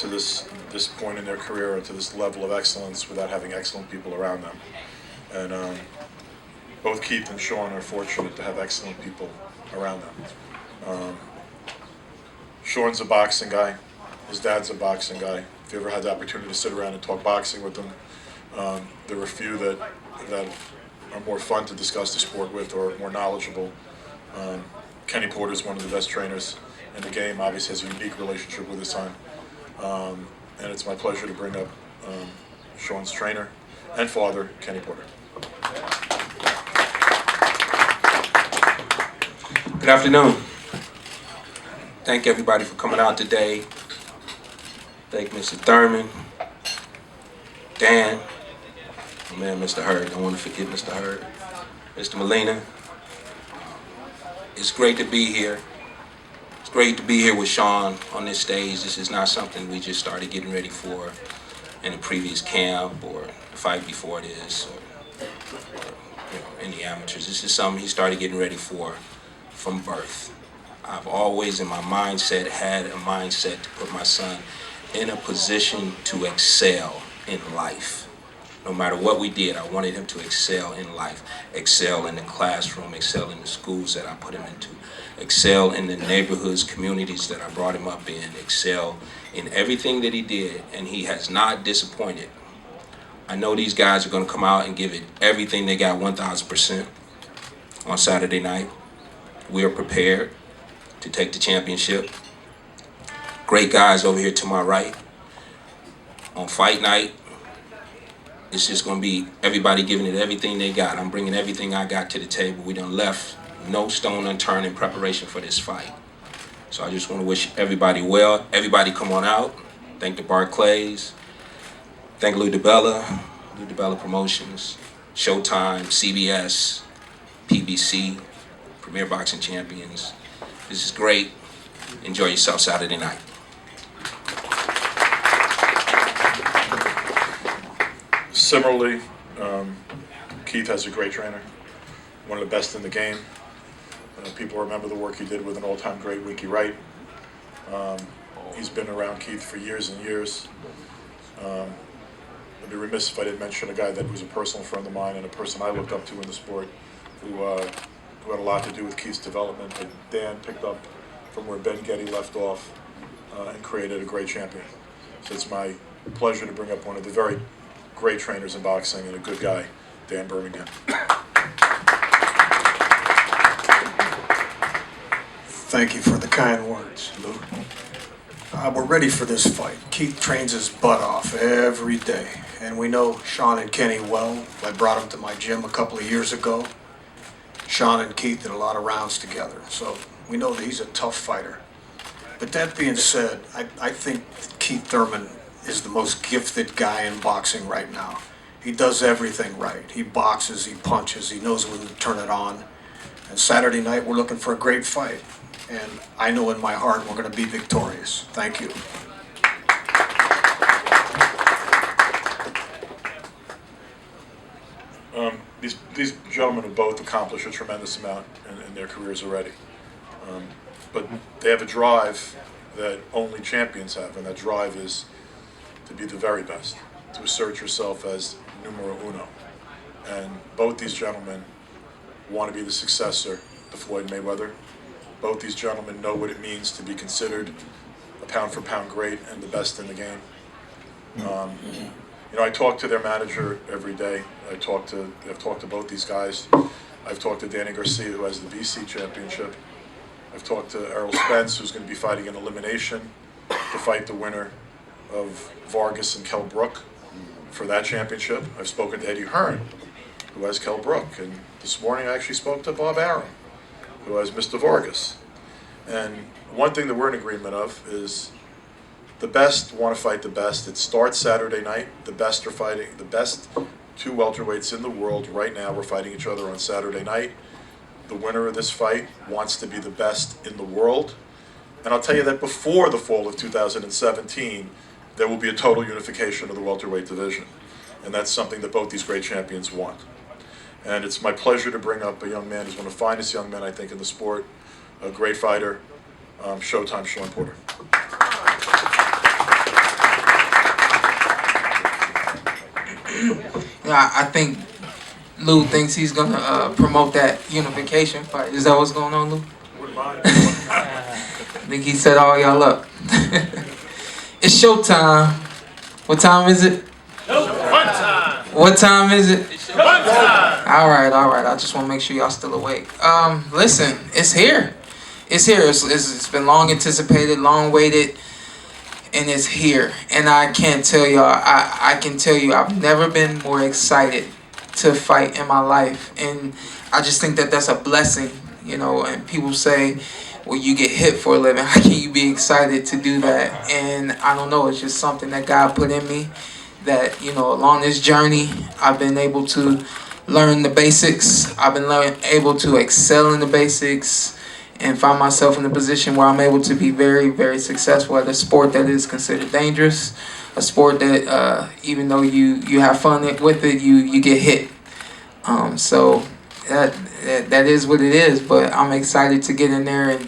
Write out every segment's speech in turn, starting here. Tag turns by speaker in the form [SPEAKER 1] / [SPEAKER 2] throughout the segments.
[SPEAKER 1] to this point in their career or to this level of excellence without having excellent people around them. And both Keith and Shawn are fortunate to have excellent people around them. Shawn's a boxing guy. His dad's a boxing guy. If you ever had the opportunity to sit around and talk boxing with them, there are a few that are more fun to discuss the sport with or more knowledgeable. Kenny Porter's one of the best trainers in the game. Obviously has a unique relationship with his son. And it's my pleasure to bring up Shawn's trainer and father, Kenny Porter.
[SPEAKER 2] Good afternoon. Thank everybody for coming out today. Thank Mr. Thurman, Dan, my man Mr. Hurd, don't want to forget Mr. Hurd, Mr. Molina. It's great to be here. It's great to be here with Shawn on this stage. This is not something we just started getting ready for in the previous camp or the fight before this or in the amateurs. This is something he started getting ready for from birth. I've always in my mindset had a mindset to put my son in a position to excel in life. No matter what we did, I wanted him to excel in life, excel in the classroom, excel in the schools that I put him into, excel in the neighborhoods, communities that I brought him up in, excel in everything that he did, and he has not disappointed. I know these guys are going to come out and give it everything they got 1,000% on Saturday night. We are prepared to take the championship. Great guys over here to my right. On fight night, it's just going to be everybody giving it everything they got. I'm bringing everything I got to the table. We done left no stone unturned in preparation for this fight. So I just want to wish everybody well. Everybody come on out. Thank the Barclays. Thank Lou DiBella Promotions, Showtime, CBS, PBC, Premier Boxing Champions. This is great. Enjoy yourself Saturday night.
[SPEAKER 1] Similarly, Keith has a great trainer, one of the best in the game. People remember the work he did with an all-time great, Winky Wright. He's been around Keith for years and years. I'd be remiss if I didn't mention a guy that was a personal friend of mine and a person I looked up to in the sport who had a lot to do with Keith's development. But Dan picked up from where Ben Getty left off and created a great champion. So it's my pleasure to bring up one of the very great trainers in boxing and a good guy, Dan Birmingham.
[SPEAKER 3] Thank you for the kind words, Lou. We're ready for this fight. Keith trains his butt off every day, and we know Shawn and Kenny well. I brought them to my gym a couple of years ago. Shawn and Keith did a lot of rounds together, so we know that he's a tough fighter. But that being said, I think that Keith Thurman is the most gifted guy in boxing right now. He does everything right. He boxes, he punches, he knows when to turn it on. And Saturday night, we're looking for a great fight. And I know in my heart we're going to be victorious. Thank you.
[SPEAKER 1] These gentlemen have both accomplished a tremendous amount in their careers already. But they have a drive that only champions have, and that drive is to be the very best, to assert yourself as numero uno. And both these gentlemen want to be the successor to Floyd Mayweather. Both these gentlemen know what it means to be considered a pound-for-pound great and the best in the game. I talk to their manager every day. I've talked to both these guys. I've talked to Danny Garcia, who has the BC championship. I've talked to Errol Spence, who's going to be fighting in elimination to fight the winner of Vargas and Kell Brook for that championship. I've spoken to Eddie Hearn, who has Kell Brook. And this morning I actually spoke to Bob Arum, who has Mr. Vargas. And one thing that we're in agreement of is the best want to fight the best. It starts Saturday night. The best are fighting. The best two welterweights in the world right now are fighting each other on Saturday night. The winner of this fight wants to be the best in the world. And I'll tell you that before the fall of 2017, there will be a total unification of the welterweight division. And that's something that both these great champions want. And it's my pleasure to bring up a young man who's one of the finest young men, I think, in the sport, a great fighter, Showtime Shawn Porter.
[SPEAKER 4] Yeah, I think Lou thinks he's gonna promote that unification fight. Is that what's going on, Lou?
[SPEAKER 1] Wouldn't mind.
[SPEAKER 4] I think he set all y'all up. It's showtime. What time is it?
[SPEAKER 5] Fun time.
[SPEAKER 4] What time is it?
[SPEAKER 5] Fun time.
[SPEAKER 4] All right. I just want to make sure y'all still awake. Listen, it's here. It's here. It's been long anticipated, long waited, and it's here. And I can't tell y'all. I can tell you, I've never been more excited to fight in my life, and I just think that that's a blessing, you know. And people say, well, you get hit for a living. How can you be excited to do that? And I don't know. It's just something that God put in me. That, you know, along this journey, I've been able to learn the basics. I've been able to excel in the basics and find myself in a position where I'm able to be very, very successful at a sport that is considered dangerous, a sport that even though you have fun with it, you get hit. So that is what it is. But I'm excited to get in there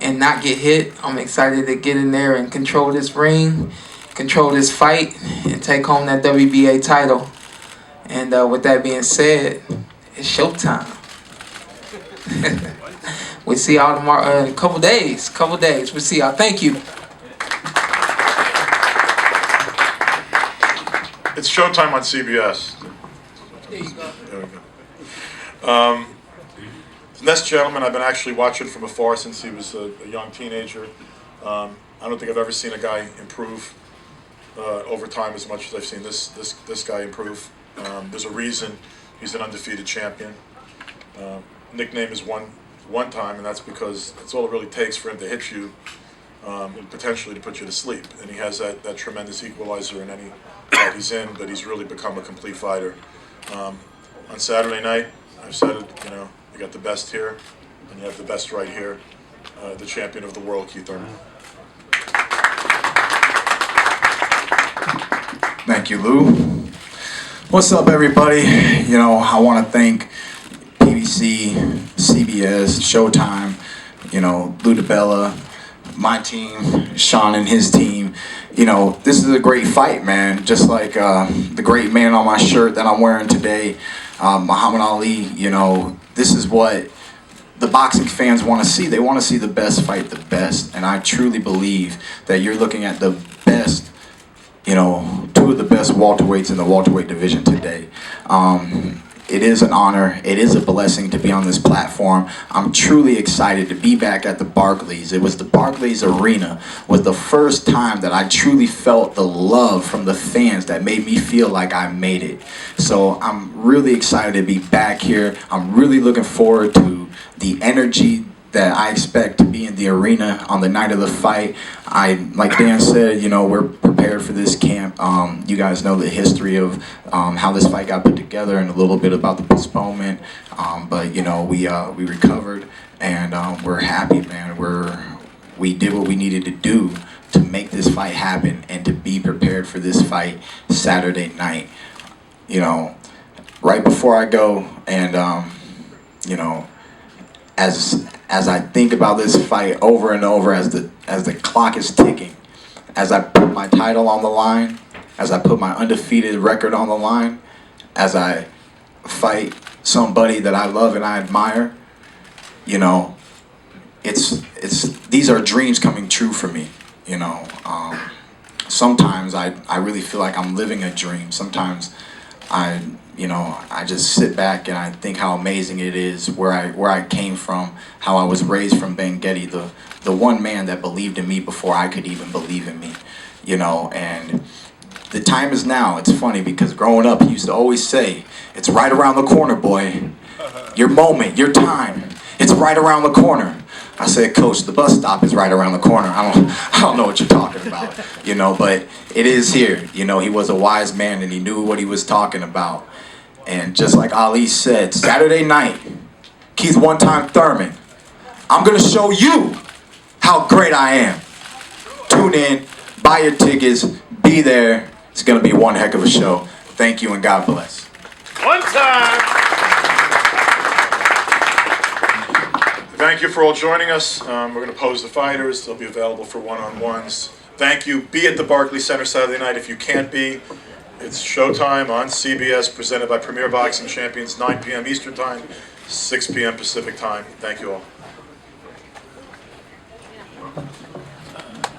[SPEAKER 4] and not get hit. I'm excited to get in there and control this ring, control this fight, and take home that WBA title. And with that being said, it's showtime. We'll see y'all tomorrow in a couple days. We'll see y'all. Thank you.
[SPEAKER 1] It's showtime on CBS.
[SPEAKER 4] There you go.
[SPEAKER 1] There we go. This gentleman, I've been actually watching from afar since he was a young teenager. I don't think I've ever seen a guy improve over time as much as I've seen this guy improve. There's a reason he's an undefeated champion. Nickname is one time, and that's because that's all it really takes for him to hit you, and potentially to put you to sleep. And he has that tremendous equalizer in any fight he's in, but he's really become a complete fighter. On Saturday night, I've said it, you know, you got the best here, and you have the best right here, the champion of the world, Keith Thurman.
[SPEAKER 6] Thank you, Lou. What's up, everybody? You know, I want to thank PBC, CBS, Showtime, you know, Lou DiBella, my team, Shawn and his team. You know, this is a great fight, man. Just like the great man on my shirt that I'm wearing today, Muhammad Ali. You know, this is what the boxing fans want to see. They want to see the best fight the best. And I truly believe that you're looking at the best, you know, two of the best welterweights in the welterweight division today. It is an honor. It is a blessing to be on this platform. I'm truly excited to be back at the Barclays. It was the Barclays Arena was the first time that I truly felt the love from the fans that made me feel like I made it. So I'm really excited to be back here. I'm really looking forward to the energy that I expect to be in the arena on the night of the fight. Like Dan said, you know, we're prepared for this camp. You guys know the history of how this fight got put together and a little bit about the postponement. But you know, we recovered and we're happy, man. We did what we needed to do to make this fight happen and to be prepared for this fight Saturday night. You know, right before I go and you know, as I think about this fight over and over, as the clock is ticking, as I put my title on the line, as I put my undefeated record on the line, as I fight somebody that I love and I admire, you know, these are dreams coming true for me. You know, sometimes I really feel like I'm living a dream. Sometimes I just sit back and I think how amazing it is where I came from, how I was raised from Benghetti, the one man that believed in me before I could even believe in me, you know. And the time is now. It's funny because growing up, he used to always say, "It's right around the corner, boy. Your moment, your time. It's right around the corner." I said, "Coach, the bus stop is right around the corner. I don't know what you're talking about, you know, but it is here." You know, he was a wise man and he knew what he was talking about. And just like Ali said, Saturday night, Keith one-time Thurman, I'm going to show you how great I am. Tune in, buy your tickets, be there. It's going to be one heck of a show. Thank you and God bless.
[SPEAKER 5] One time.
[SPEAKER 1] Thank you for all joining us. We're going to pose the fighters. They'll be available for one-on-ones. Thank you. Be at the Barclays Center Saturday night. If you can't be, It's Showtime on CBS, presented by Premier Boxing Champions, 9 p.m. Eastern Time, 6 p.m. Pacific Time. Thank you all.